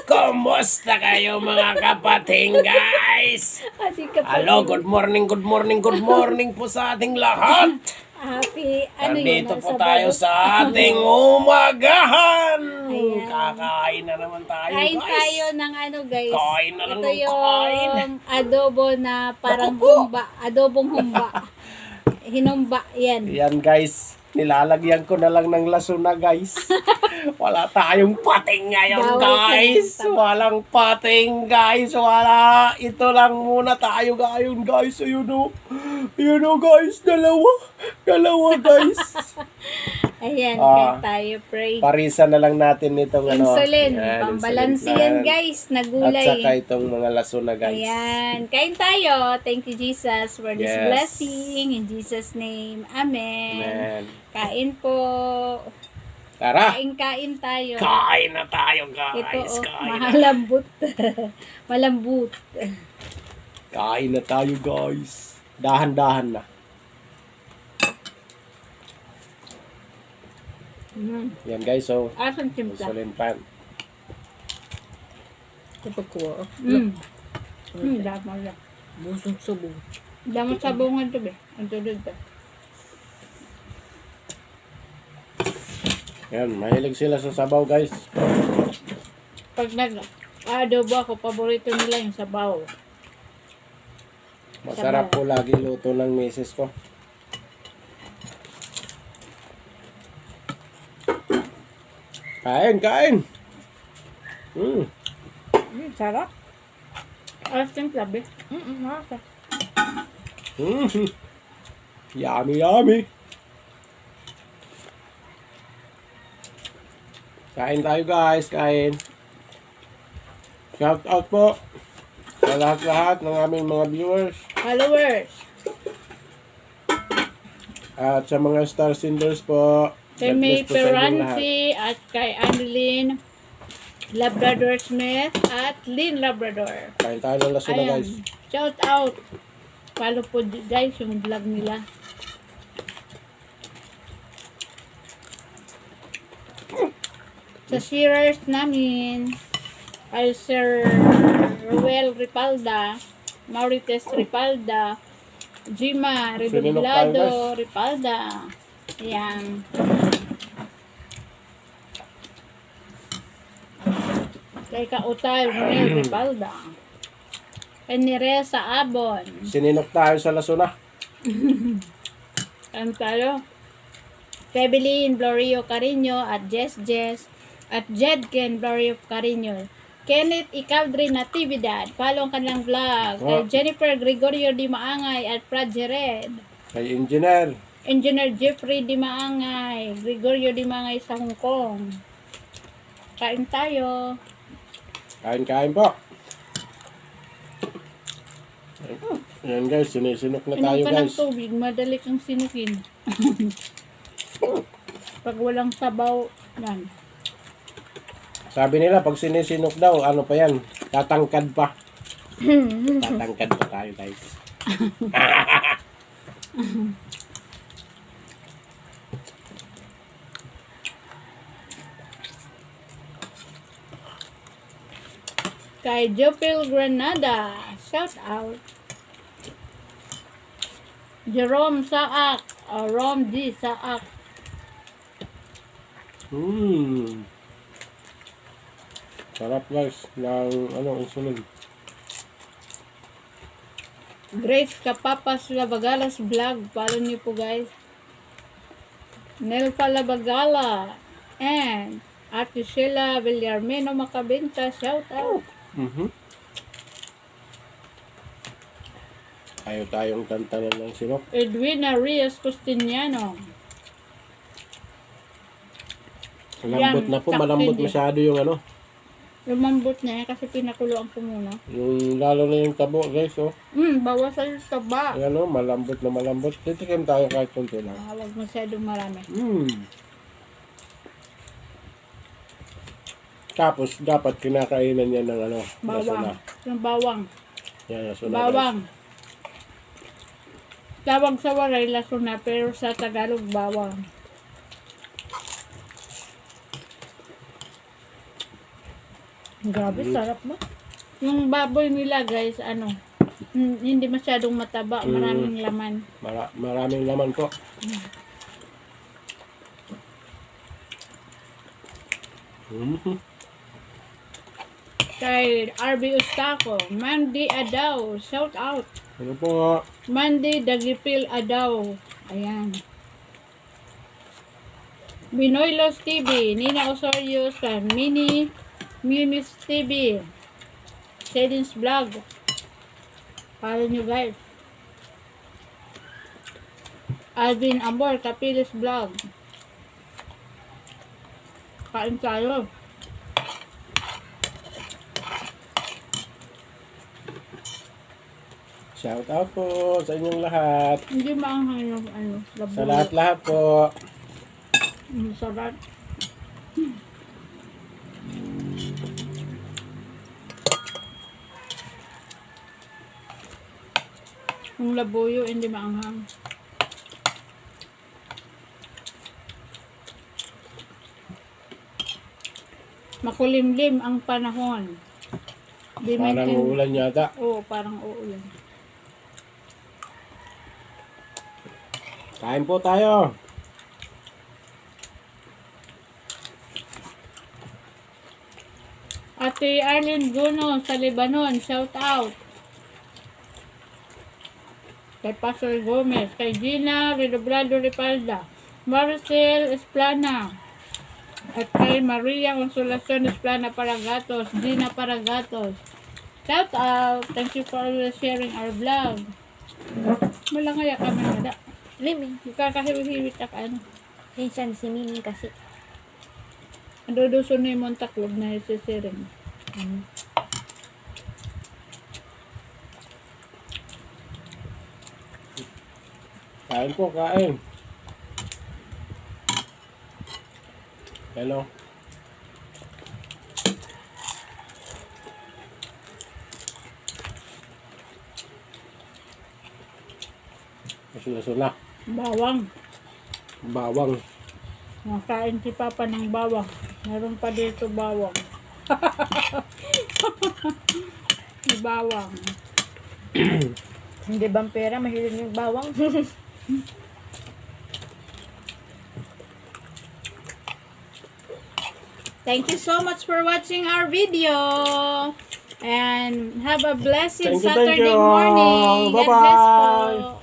Kumusta kayo mga kapating guys? Hello, good morning po sa ating lahat. Happy, Nandito po tayo sa ating umagahan. Ayan. Kakain na naman tayo Kain guys. tayo ng guys. Kain na lang Ito ng yung kain. adobo na parang Naku po. humba. Adobong humba. Hinumba, yan. Yan guys. Nilalagyan ko na lang ng lasuna guys. Wala tayong pating ngayon Bawal guys. ka ng taba. Walang pating guys. Wala. Ito lang muna tayo ngayon guys. Ayun o. Ayun o guys. Dalawa guys. Ayan, Ah, kain tayo, pray. Parisa na lang natin itong ano. Insulin. Yan, Pambalansi insulin yan, plan. guys. At Nagulay. saka itong mga lasuna guys. Ayan. Kain tayo. Thank you, Jesus, for this Yes. blessing. In Jesus' name. Amen. Amen. Kain po. Tara. Kain tayo. Kain na tayo guys. Ito, Kain na. malambot. Malambot. Kain na tayo guys. Dahan-dahan na. Yan guys, so Asan timpla? insulin pan. Kapag kuha, Dama lang. busong subong. Dama sabungan to be. Ang tulad to. Yan, mahilig sila sa sabaw guys. Pag nag-adobo ako, paborito nila yung sabaw. Masarap po lagi luto ng misis ko. Kain. Sarap. Alas timpla be. Masa. Mm. Yummy. Kain tayo guys, kain. Shout out po sa lahat-lahat ng aming mga viewers Followers. at sa mga star senders po. Kay God May bless po sa inyong lahat. Peransi at kay Annalyn Labrador Smith at Lynn Labrador. Kain tayo ng lasuna Ayan. guys. Shout out. Follow po guys yung vlog nila. Sa sharers namin ay Sir Ruel Ripalda, Maurites Ripalda, Jima Redoblado Ripalda. Ayan. Kay Kautay Ruel Ripalda. Kay Neresa Abon. Sininok tayo sa lasuna. Ano tayo? Febeline Florio Carino at Jess at Jedken Florio Carino. Kenneth Icaldre Natividad. Follow ang kanilang vlog. Kay Jennifer Gregorio Di Maangay at Brad Jared. Kay engineer. Engineer Jeffrey Di Maangay. Gregorio Di Maangay sa Hong Kong. Kain tayo. Kain po. Ayan guys, sinisinok na tayo Inom ka ng guys. tubig, madali kang sinukin. Pag walang sabaw, yan. Sabi nila, pag sinisinok daw, ano pa yan? Tatangkad pa. Tatangkad pa tayo guys. Kay Jopil Granada, shout out. Jerome Saak, Rom D. Saak. Sarap guys, ng insulin. Grace Kapapas Labagalas vlog, follow niyo po guys. Nelpa Labagala and Ate Sheila Villarmeno Macabenta, shout out. Ayaw tayong tantanan ng sinok. Edwina Rias Costiniano. Malambot Yan, na po, sakto malambot din. masyado yung Lumambot niya kasi pinakuloan ko muna. yung lalo na yung tabo guys, oh. Bawasan yung taba. Ayan oh, malambot na malambot. Titikim tayo kahit konti lang. Huwag masyadong marami. Tapos, dapat kinakainan yan ng lasuna. Bawang. Yung bawang. Yan, lasuna Bawang. Tawag sa waray lasuna pero sa Tagalog bawang. Grabe, sarap mo. Yung baboy nila guys, hindi masyadong mataba, maraming laman. Maraming laman po. Mhm. Kay RB Ustako, Mandy Adaw, shout out. Ano po? Mandy Dagipil Adaw. Ayan. Binoylos TV, Nina Osorio sa Minis TV. Shadings Vlog. Follow nyo guys. Alvin Amor, Capilis Vlog. Kain tayo. Shout out po sa inyong lahat. Hindi maanghang yung labuyo. Sa lahat-lahat po. Sarap. Yung labuyo, hindi maanghang. Makulimlim ang panahon. Di Parang medyo- uulan yata. Oo, parang uulan. Kain po tayo. Ate Arlene Guno sa Lebanon, shout out. Kay Pastor Gomez, kay Gina Redobrado Ripalda, Maricel Esplana, at kay Maria Consolacion Esplana Paragatos, Gina Paragatos. Shout out! Thank you for always sharing our vlog. Malangaya kami nada. Liming. Kakahiwi-hiwit ak Minsan si Mimi kasi. Adodoso na yung montaklog na isisiring. Kain po, kain. Hello. Masula-sula. Bawang. Bawang. Nakain si Papa ng bawang. Meron pa dito bawang. May bawang. Hindi bang pera, mahilig yung bawang. Thank you so much for watching our video. And have a blessed Thank you, thank Saturday you. morning. God bless Bye-bye. po.